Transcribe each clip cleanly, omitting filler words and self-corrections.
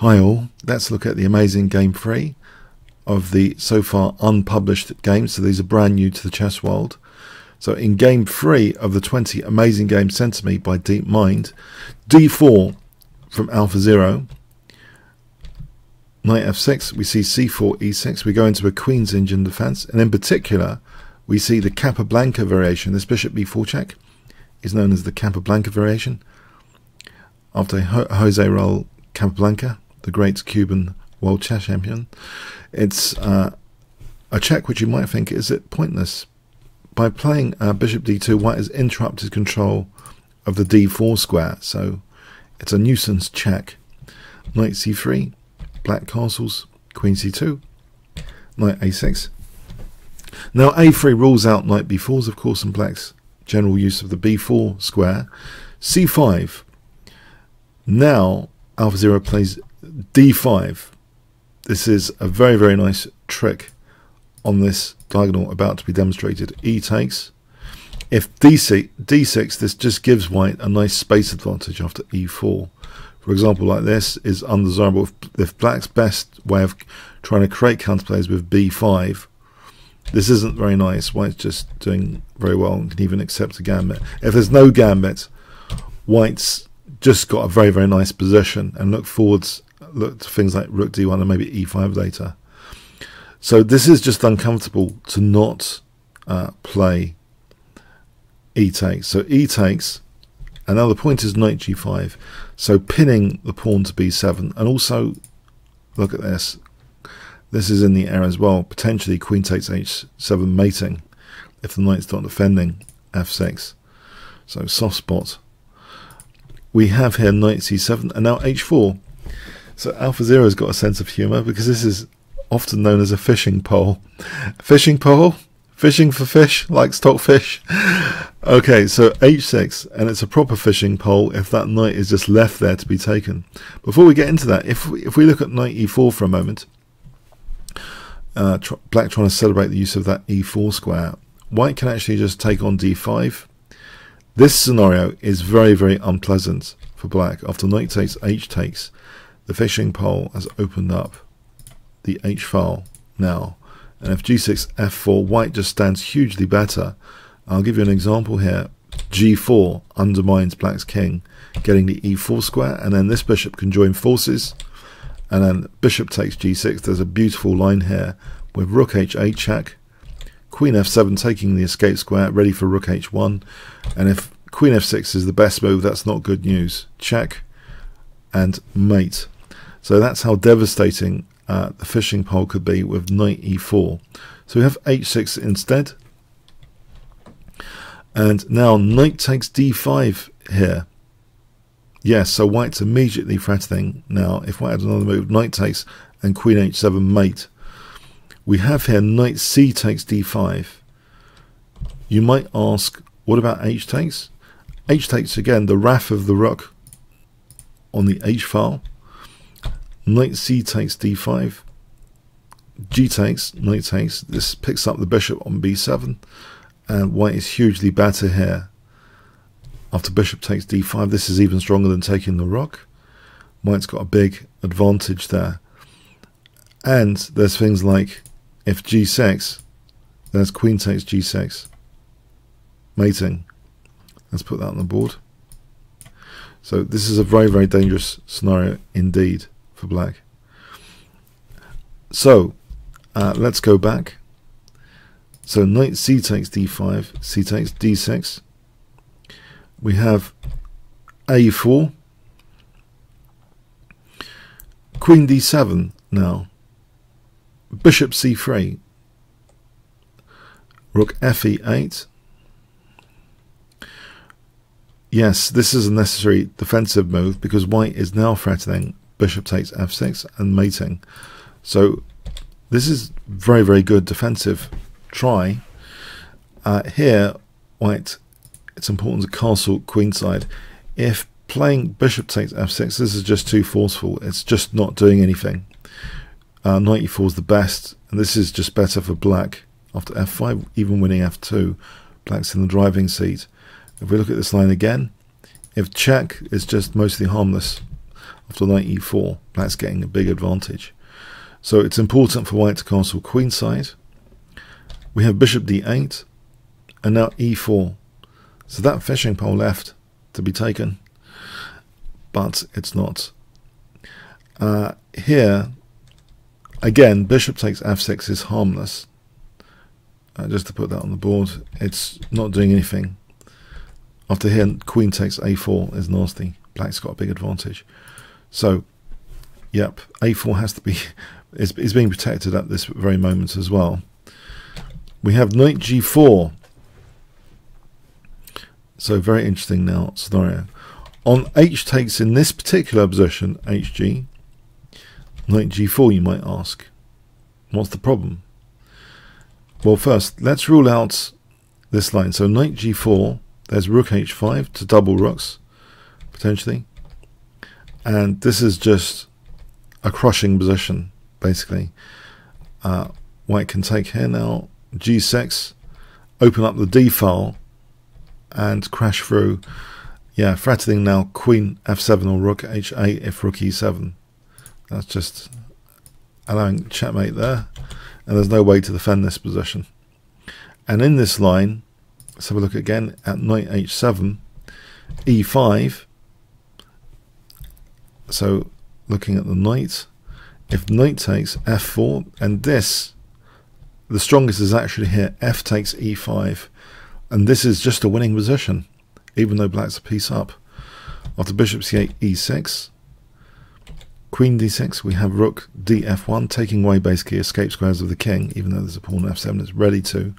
Hi all, let's look at the amazing game 3 of the so far unpublished games. So these are brand new to the chess world. So in game 3 of the 20 amazing games sent to me by DeepMind, d4 from AlphaZero, knight f6, we see c4, e6, we go into a queen's engine defense, and in particular we see the Capablanca variation. This bishop b4 check is known as the Capablanca variation, after Jose Raul Capablanca, the great Cuban world chess champion. It's a check which you might think, is it pointless? By playing bishop d2, white has interrupted control of the d4 square, so it's a nuisance check. Knight c3, black castles, queen c2, knight a6. Now a3 rules out knight b4s, of course, and black's general use of the b4 square. c5. Now AlphaZero plays d5. This is a very, very nice trick on this diagonal about to be demonstrated. E takes. If d6, this just gives white a nice space advantage after e4. For example, like this is undesirable. If black's best way of trying to create counterplay is with b5, this isn't very nice. White's just doing very well and can even accept a gambit. If there's no gambit, white's just got a very, very nice position, and look to things like rook d1 and maybe e5 later. So this is just uncomfortable to not play e takes. So e takes, and now the point is knight g5, so pinning the pawn to b7. And also look at this, this is in the air as well, potentially queen takes h7 mating if the knight's not defending f6. So soft spot. We have here knight c7 and now h4. So AlphaZero's got a sense of humour, because this is often known as a fishing pole. Fishing pole? Fishing for fish, like stockfish. Okay, so h6, and it's a proper fishing pole if that knight is just left there to be taken. Before we get into that, if we look at knight e4 for a moment, black trying to celebrate the use of that e4 square, white can actually just take on d5. This scenario is very, very unpleasant for black. After knight takes, h takes, the fishing pole has opened up the h file now. And if g6, f4, white just stands hugely better. I'll give you an example here. g4 undermines black's king, getting the e4 square, and then this bishop can join forces. And then bishop takes g6. There's a beautiful line here with rook h8 check. Queen f7 taking the escape square, ready for rook h1. And if queen f6 is the best move, that's not good news. Check and mate. So that's how devastating the fishing pole could be with knight e4. So we have h6 instead. And now knight takes d5 here. Yes, so white's immediately threatening. Now, if white had another move, knight takes and queen h7 mate. We have here knight c takes d5. You might ask, what about h takes? H takes again, the wrath of the rook on the h file. Knight c takes d5. G takes, knight takes. This picks up the bishop on b7, and white is hugely better here. After bishop takes d5, this is even stronger than taking the rook. White's got a big advantage there. And there's things like, if g6, there's queen takes g6, mating. Let's put that on the board. So this is a very, very dangerous scenario indeed for black. So let's go back. So knight c takes d5, c takes d6. We have a4, queen d7 now, bishop c3, rook fe8. Yes, this is a necessary defensive move because white is now threatening bishop takes f6 and mating. So this is very, very good defensive try. Here, white, it's important to castle queenside. If playing bishop takes f6, this is just too forceful. It's just not doing anything. Knight e4 is the best, and this is just better for black. After f5, even winning f2, black's in the driving seat. If we look at this line again, if check is just mostly harmless, after knight e4. Black's getting a big advantage. So it's important for white to castle queenside. We have bishop d8 and now e4. So that fishing pole left to be taken, but it's not. Here, again, bishop takes f6 is harmless. Just to put that on the board, it's not doing anything. After here, queen takes a4 is nasty. Black's got a big advantage. So, yep, a4 has to be is being protected at this very moment as well. We have knight g4. So very interesting now scenario. On h takes in this particular position, hg, knight g4, you might ask. What's the problem? Well, first, let's rule out this line. So knight g4, there's rook h5 to double rooks, potentially. And this is just a crushing position, basically. White can take here now, g6, open up the d file, and crash through. Yeah, threatening now queen f7 or rook h8 if rook e7. That's just allowing checkmate there, and there's no way to defend this position. And in this line, let's have a look again at knight h7, e5. So looking at the knight, if knight takes f4, and this, the strongest is actually here, f takes e5, and this is just a winning position, even though black's a piece up. After bishop c8, e6, queen d6, we have rook df1, taking away basically escape squares of the king, even though there's a pawn f7 that's ready to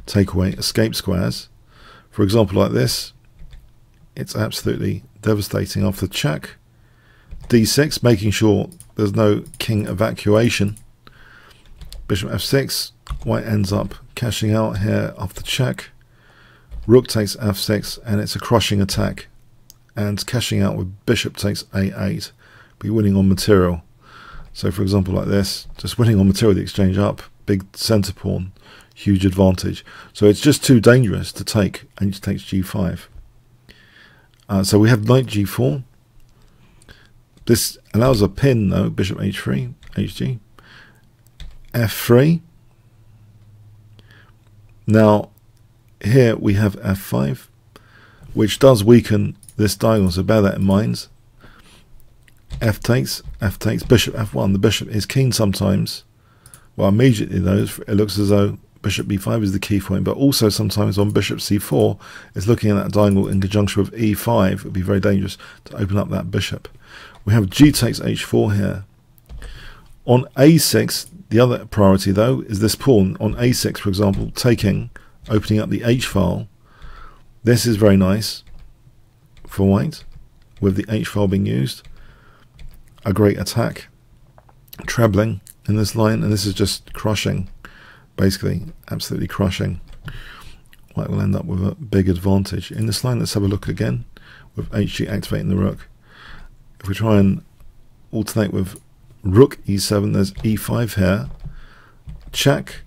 take away escape squares. For example, like this, it's absolutely devastating. After check, d6, making sure there's no king evacuation. Bishop f6, white ends up cashing out here after check. Rook takes f6, and it's a crushing attack. And cashing out with bishop takes a8. Be winning on material. So for example like this, just winning on material, the exchange up, big center pawn, huge advantage. So it's just too dangerous to take, and it takes g5. So we have knight g4. This allows a pin though, bishop h3, hg, f3. Now here we have f5, which does weaken this diagonal, so bear that in mind. F takes, bishop f1. The bishop is keen sometimes. Well, immediately though, it looks as though bishop b5 is the key point, but also sometimes on bishop c4, it's looking at that diagonal in conjunction with e5. It would be very dangerous to open up that bishop. We have g takes h4 here. On a6, the other priority though is this pawn. On a6, for example, taking, opening up the h file. This is very nice for white, with the h file being used. A great attack, trebling in this line, and this is just crushing, basically, absolutely crushing. White will end up with a big advantage. In this line, let's have a look again, with hg activating the rook. If we try and alternate with rook e7, there's e5 here, check,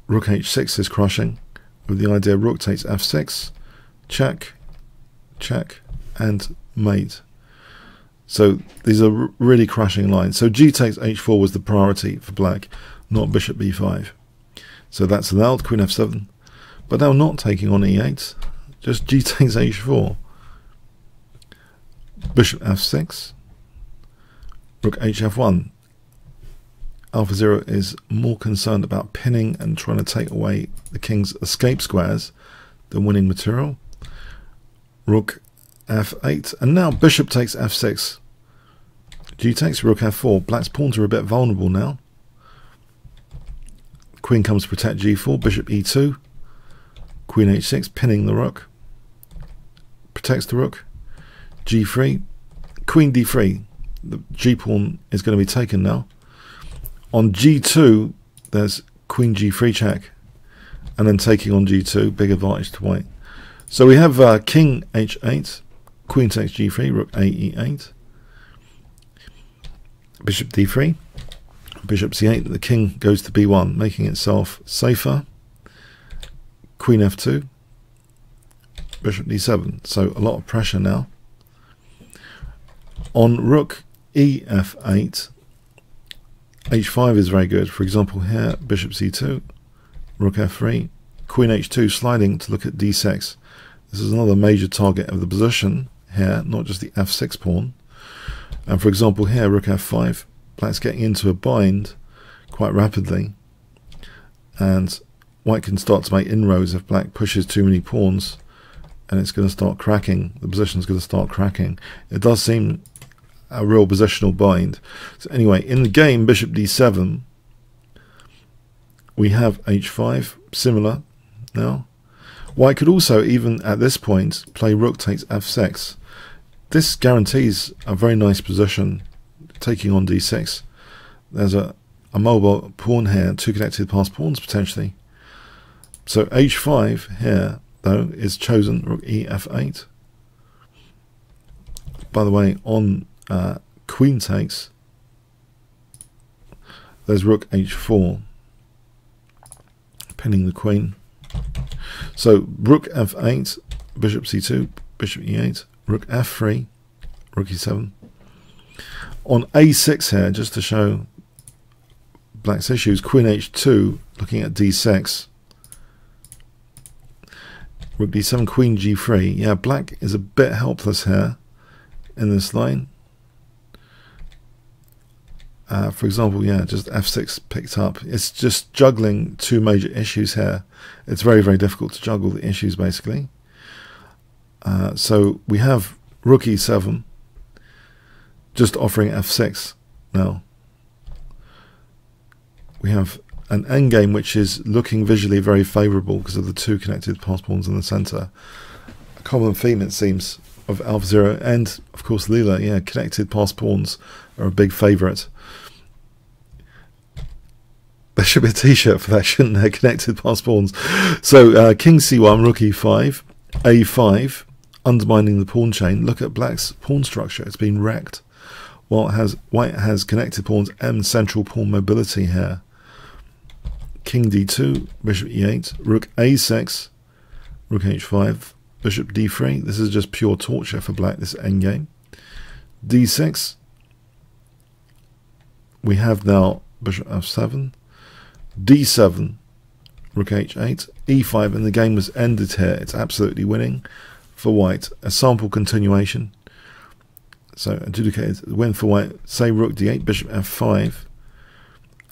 rook h6 is crushing, with the idea rook takes f6, check, check, and mate. So these are really crushing lines. So g takes h4 was the priority for black, not bishop b5. So that's allowed, queen f7. But now not taking on e8, just g takes h4. Bishop f6, rook hf1. AlphaZero is more concerned about pinning and trying to take away the king's escape squares than winning material. Rook f8, and now bishop takes f6. G takes, rook f4. Black's pawns are a bit vulnerable now. Queen comes to protect g4, bishop e2, queen h6, pinning the rook. Protects the rook. g3, queen d3. The g pawn is going to be taken now. On g2, there's queen g3 check, and then taking on g2, big advantage to white. So we have king h8, queen takes g3, rook a e8, bishop d3, bishop c8, the king goes to b1, making itself safer. Queen f2, bishop d7, so a lot of pressure now. On rook ef8, h5 is very good. For example here, bishop c2, rook f3, queen h2 sliding to look at d6. This is another major target of the position here, not just the f6 pawn. And for example here, rook f5, black's getting into a bind quite rapidly, and white can start to make inroads if black pushes too many pawns, and it's going to start cracking. The position's going to start cracking. It does seem a real positional bind. So anyway, in the game, bishop d7, we have h5, similar now. White could also, even at this point, play rook takes f6. This guarantees a very nice position, taking on d6. There's a mobile pawn here, two connected passed pawns potentially. So h5 here, though, is chosen, rook ef8. By the way, on queen takes, there's rook h4, pinning the queen. So rook f8, bishop c2, bishop e8, rook f3, rook e7. On a6 here, just to show black's issues, queen h2, looking at d6, rook d7, queen g3. Yeah, black is a bit helpless here in this line. For example, yeah, just f6 picked up. It's just juggling two major issues here. It's very, very difficult to juggle the issues, basically. So we have rook e7, just offering f6 now. We have an endgame which is looking visually very favourable because of the two connected pass pawns in the centre. A common theme, it seems, of AlphaZero and, of course, Leela. Yeah, connected pass pawns are a big favourite. There should be a t-shirt for that, shouldn't there? Connected pass pawns. So king c1, rook e5, a5, undermining the pawn chain. Look at black's pawn structure. It's been wrecked. While white has connected pawns and central pawn mobility here. King d2, bishop e8, rook a6, rook h5, bishop d3. This is just pure torture for black, this endgame. d6. We have now bishop f7, d7, rook h8, e5, and the game was ended here. It's absolutely winning for white. A sample continuation. So adjudicated win for white. Say rook d8, bishop f5.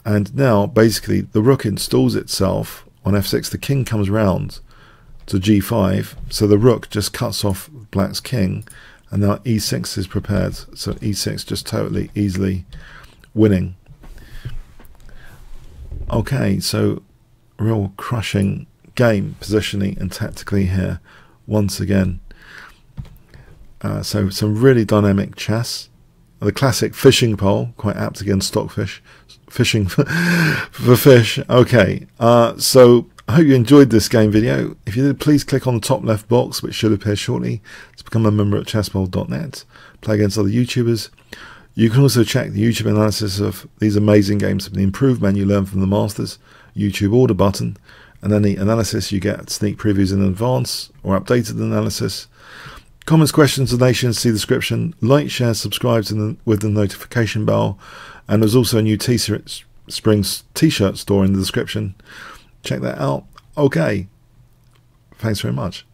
And now, basically, the rook installs itself on f6. The king comes round to g5. So the rook just cuts off black's king. And now e6 is prepared. So e6 just totally, easily winning. Okay, so real crushing game, positionally and tactically here, once again. So some really dynamic chess. The classic fishing pole, quite apt against stockfish. Fishing for fish. Okay, so I hope you enjoyed this game video. If you did, please click on the top left box, which should appear shortly, to become a member at chessbowl.net. Play against other YouTubers. You can also check the YouTube analysis of these amazing games from the improved menu Learn from the Masters YouTube order button, and then the analysis you get sneak previews in advance or updated analysis. Comments, questions, donations, see the description. Like, share, subscribe with the notification bell. And there's also a new Springs t-shirt store in the description. Check that out. Okay. Thanks very much.